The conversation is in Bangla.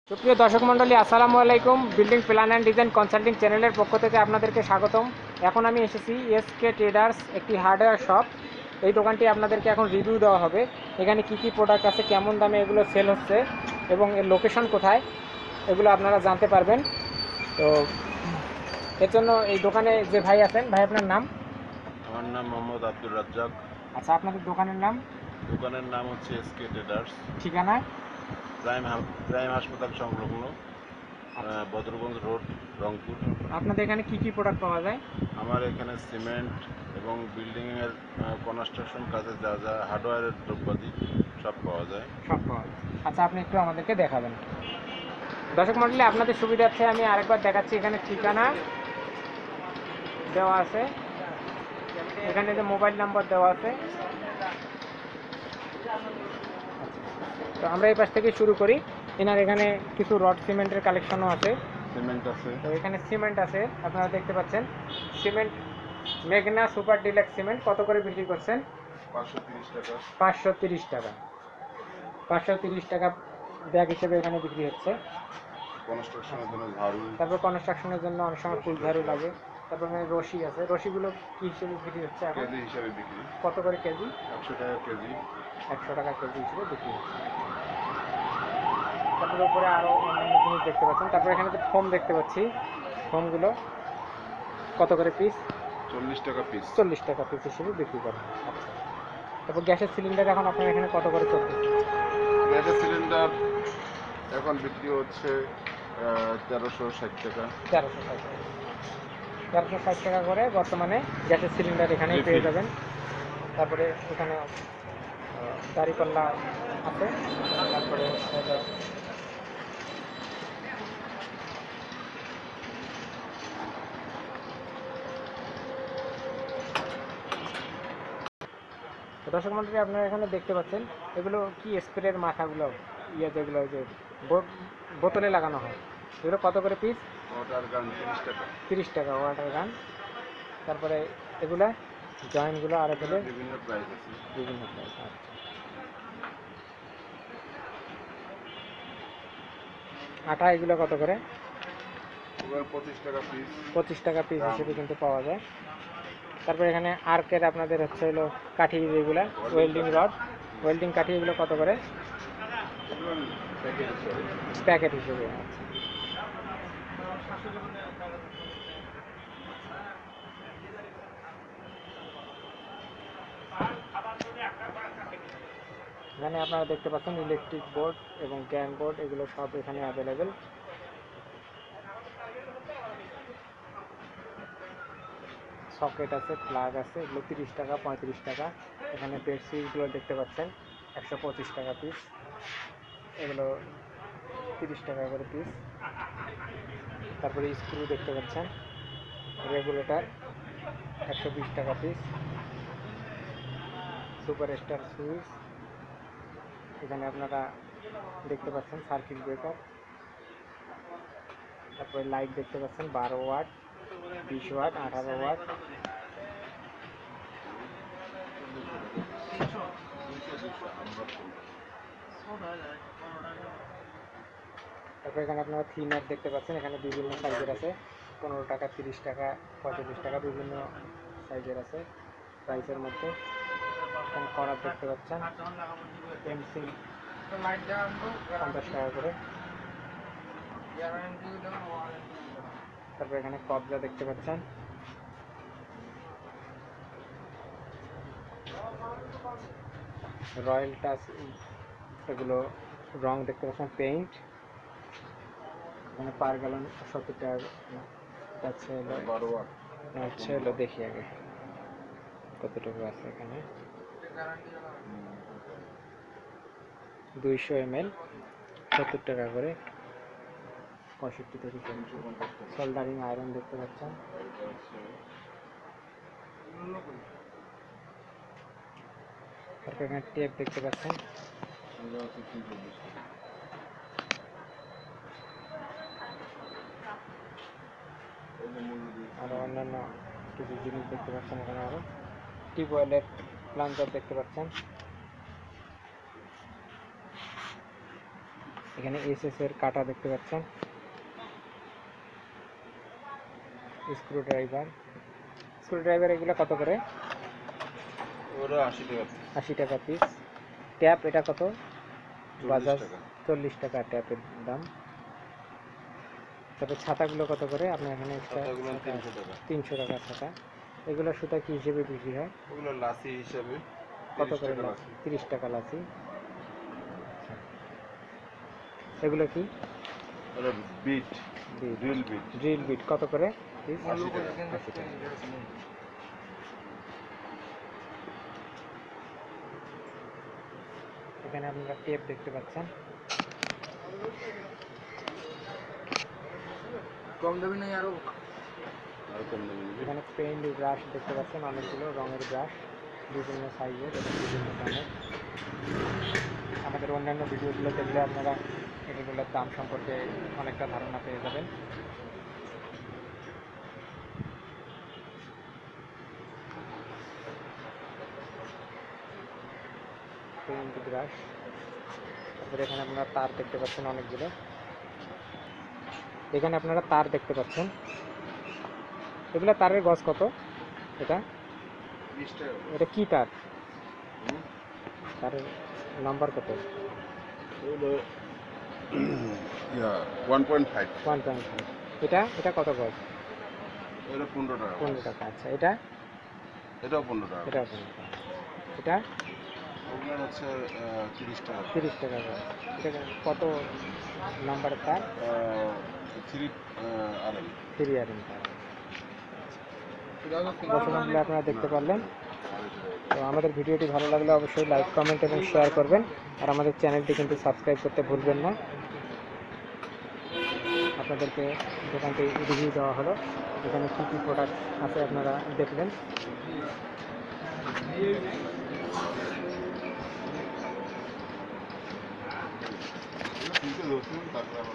সুপ্রিয় দর্শক মণ্ডলী, আসসালামু আলাইকুম। Building plan and design consulting চ্যানেলের পক্ষ থেকে আপনাদেরকে স্বাগতম। এখন আমি এসেছি এসকে ট্রেডার্স, একটি হার্ডওয়্যার শপ। এই দোকানটি আপনাদেরকে এখন রিভিউ দেওয়া হবে। এখানে কি কি প্রোডাক্ট আছে, কেমন দামে এগুলো সেল হচ্ছে এবং এর লোকেশন কোথায়, এগুলো আপনারা জানতে পারবেন। তো এর জন্য এই দোকানে যে ভাই আছেন, ভাই আপনার নাম? আমার নাম মোহাম্মদ আব্দুর রাজ্জাক। আচ্ছা, আপনাদের দোকানের নাম? দোকানের নাম হচ্ছে এসকে ট্রেডার্স। ঠিকানা? প্রাইম হাসপাতাল সংলগ্ন, আচ্ছা, বদরগঞ্জ রোড, রংপুর। আপনাদের এখানে কি কি প্রোডাক্ট পাওয়া যায়? আমার এখানে সিমেন্ট এবং বিল্ডিংয়ের কনস্ট্রাকশন কাজে যা যা হার্ডওয়্যারের দ্রব্যাদি সব পাওয়া যায়। সব পাওয়া যায়। আচ্ছা, আপনি একটু আমাদেরকে দেখাবেন। দর্শক মণ্ডলী, আপনাদের সুবিধার্থে আমি আরেকবার দেখাচ্ছি। এখানে ঠিকানা দেওয়া আছে, এখানে যে মোবাইল নাম্বার দেওয়া আছে। তো আমরা এই পাশ থেকে শুরু করি। এনার এখানে কিছু রড সিমেন্টের কালেকশনও আছে। সিমেন্ট আছে, তো এখানে সিমেন্ট আছে, আপনারা দেখতে পাচ্ছেন। সিমেন্ট মেঘনা সুপার ডিলাক্স সিমেন্ট কত করে বিক্রি করছেন? 530 টাকা। 530 টাকা। 530 টাকা ব্যাগ হিসেবে এখানে বিক্রি হচ্ছে। কনস্ট্রাকশনের জন্য ঝাড়ু, তারপর কনস্ট্রাকশনের জন্য অনেক সময় ফুল ঝাড়ু লাগে। তারপর এখানে রশি আছে। রশিগুলো কি হিসেবে বিক্রি হচ্ছে এখন? কেজি হিসাবে বিক্রি। কত করে কেজি? 100 টাকা কেজি। 100 টাকা কেজি হিসেবে বিক্রি হচ্ছে। তারপরে উপরে আরও অন্যান্য জিনিস দেখতে পাচ্ছেন। তারপর এখানে যে ফোম দেখতে পাচ্ছি, ফোমগুলো কত করে পিস? 40 টাকা পিস। 40 টাকা পিস হিসেবে বিক্রি করা হয়। আচ্ছা, তারপর গ্যাসের সিলিন্ডার এখন আপনার এখানে কত করে চলতেছে? গ্যাসের সিলিন্ডার এখন বিক্রি হচ্ছে 1360 টাকা। 1360 টাকা। 1360 টাকা করে বর্তমানে গ্যাসের সিলিন্ডার এখানেই পেয়ে যাবেন। তারপরে এখানে দাঁড়িপাল্লা আছে। তারপরে দর্শক মন্ডলী, আপনারা এখানে দেখতে পাচ্ছেন এগুলো কি স্প্রের মাথাগুলো, যেগুলো ওই যে বোতলে লাগানো হয়, এগুলো কত করে পিস? ওয়াটার গান 30 টাকা। 30 টাকা ওয়াটার গান। তারপরে এগুলা জয়েন্টগুলো আর এগুলো বিভিন্ন প্রাইস আছে। বিভিন্ন প্রাইস। আচ্ছা, আটা এগুলো কত করে? এবার 25 টাকা পিস। 25 টাকা পিস হিসেবে কিন্তু পাওয়া যায়। তারপর এখানে আর্কের আপনাদের হচ্ছে হলো কাঠি, যেগুলো ওয়েল্ডিং রড, ওয়েল্ডিং কাঠি, এগুলো কত করে প্যাকেট হিসেবে? এখানে আপনারা দেখতে পাচ্ছেন ইলেকট্রিক বোর্ড এবং গ্যান বোর্ড, এগুলো সব এখানে অ্যাভেলেবেল। সকেট আছে, প্লাগ আছে, এগুলো 30 টাকা 35 টাকা। এখানে বেডশিটগুলো দেখতে পাচ্ছেন 125 টাকা পিস, এগুলো 30 টাকা করে পিস। তারপরে স্ক্রু দেখতে পাচ্ছেন, রেগুলেটর 120 টাকা পিস। সুপার স্টার সুইচ, এখানে আপনারা দেখতে পাচ্ছেন সার্কিট ব্রেকার। তারপরে লাইট দেখতে পাচ্ছেন 12 ওয়াট, 20 ওয়াট, 18 ওয়াট। তারপর এখানে আপনারা থিনার দেখতে পাচ্ছেন, এখানে বিভিন্ন সাইজের আছে, 15 টাকা, 30 টাকা, 45 টাকা, বিভিন্ন সাইজের আছে প্রাইসের মধ্যে। এখানে করাত দেখতে পাচ্ছেন, পেন্সিল 50 টাকা করে। তারপর এখানে কবজা দেখতে পাচ্ছেন, রয়্যাল টাচ, এগুলো রং দেখতে পাচ্ছেন, পেইন্ট। এখানে পার গ্যালন 70 টাকা যাচ্ছে হলো। 12 ওয়াট। হচ্ছে হলো, দেখি আগে কতটুকু আছে এখানে। 200 ml 70 টাকা করে, 65 থেকে 70। সোল্ডারিং আয়রন দেখতে পাচ্ছেন। তারপর এখানে টেপ দেখতে পাচ্ছেন। আরও অন্যান্য কিছু জিনিস দেখতে পাচ্ছেন এখানে। আরও টিউবওয়েলের প্লাঞ্জার দেখতে পাচ্ছেন। এখানে এসএস এর কাটা দেখতে পাচ্ছেন, স্ক্রুড্রাইভার এগুলো কত করে? ওরা 80 টাকা। 80 টাকা পিস। ট্যাপ এটা কত? 40 বাজাজ টাকা। 40 টাকা ট্যাপের দাম। তারপরে ছাতাগুলো কত করে? আপনি এখানে ছাতাগুলো 300 টাকা। 300 টাকা ছাতা। এগুলো সুতা কি হিসেবে বিক্রি হয়? ওগুলো লাসি হিসাবে কত 30 করে? টাকা লাসি। 30 টাকা লাসি। এগুলো কি? ওরা bit, drill bit drill bit কত করে পিস? 80 টাকা। 80 টাকা। এখানে আপনারা টেপ দেখতে পাচ্ছেন, কম দামি নাই আরো? আর কম দামে নিবি। এখানে পেইন্ট ব্রাশ দেখতে পাচ্ছেন, অনেকগুলো রঙের ব্রাশ বিভিন্ন সাইজের এবং বিভিন্ন দামের। আমাদের অন্যান্য ভিডিওগুলো দেখলে আপনারা এগুলোর দাম সম্পর্কে অনেকটা ধারণা পেয়ে যাবেন। Paint brush. তারপরে এখানে আপনারা তার দেখতে পাচ্ছেন অনেকগুলো। এখানে আপনারা তার দেখতে পাচ্ছেন, এগুলো তারের গজ কত? এটা 20 টাকা। এটা কি তার? হুম? তারের নাম্বার কত? ওগুলো 1.5। 1.5। এটা কত গজ? ওটা 15 টাকা। 15 টাকা। আচ্ছা এটা? এটাও 15 টাকা। এটা 15 টাকা। এটা ওগুলো হচ্ছে 30 টাকা। 30 টাকা গজ। এটা কত নাম্বারের তার? 3 RM। 3 RM তার। দর্শকমণ্ডলী আপনারা দেখতে পারলেন। তো আমাদের ভিডিওটি ভালো লাগলে অবশ্যই লাইক, কমেন্ট এবং শেয়ার করবেন। আর আমাদের চ্যানেলটি কিন্তু সাবস্ক্রাইব করতে ভুলবেন না। আপনাদেরকে দোকানটি রিভিউ দেওয়া হলো, এখানে কী কী প্রোডাক্ট আছে আপনারা দেখলেন। তারপরে